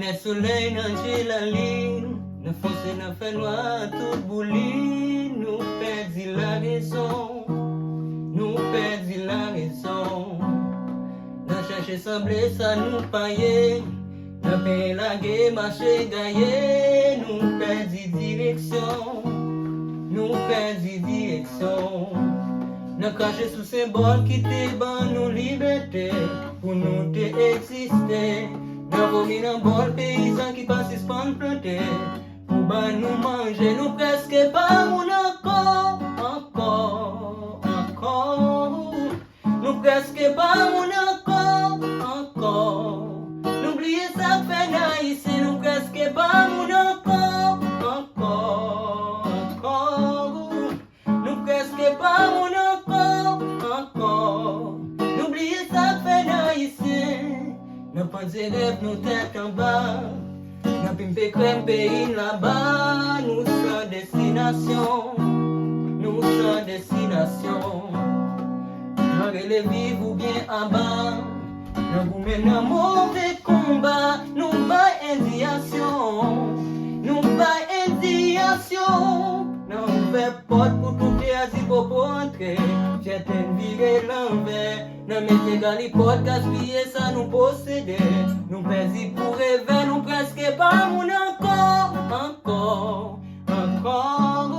Lunettes soleil dans la ligne, ne foncez ne fait noir tout bouli, nous perdit la raison, nous perdit la raison. N'a cherché semblé ça nous payer, n'a payé la guerre, marché gaillé, nous perdit direction, nous perdit direction. N'a caché sous symbole qui te ban nous liberté, pour nous te exister. N'a vomi dans bon paysan qui passe suspend planté, pour ban nous manger, nous presque pas mon encore, encore, encore. Nous presque pas mon encore, encore. N'oubliez ça fait naïs, nous presque pas mon encore, encore, encore. Nous presque pas mon encore, encore. N'oubliez ça fait naïs. N'a pas de rêve, nous tête en bas. N'a pimpé crème pays là-bas. Nous sommes destination. Nous sommes destination. N'a relève vivre ou bien en bas. N'a vous mène un mauvais combat. Nous bas indiation. Nous bas indiation. N'a ouvert porte pour tout les asile pour entrer. J'ai viré l'envers. N'a mettez galipote, gaspiller ça nous posséder. Nous perdons pour rêver, nous presque pas mon encore, encore, encore.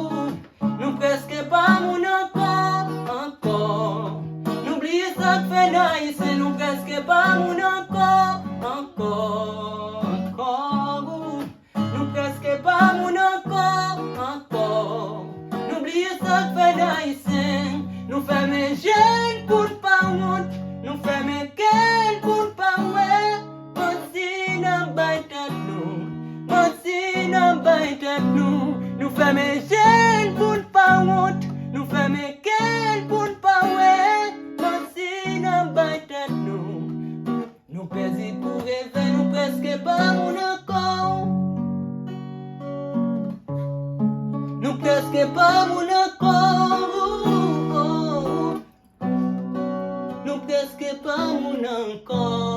Nous presque pas mon encore, encore. N'oubliez ça que fait naïs, nous presque pas mon encore, encore, encore. Nous presque pas mon encore, encore. N'oubliez ça que fait naïs, nous faisons jeunes pour pas honte, nous faisons quel pour pas ouais. Merci n'a pas tête nous, merci n'a pas tête nous. Nous faisons jeunes pour pas honte, nous faisons quel pour pas ouais. Merci n'a pas tête nous. Nous perdons pour rêver, nous presque pas mon encore. Nous presque pas mon encore. Nous presque pas mon encore.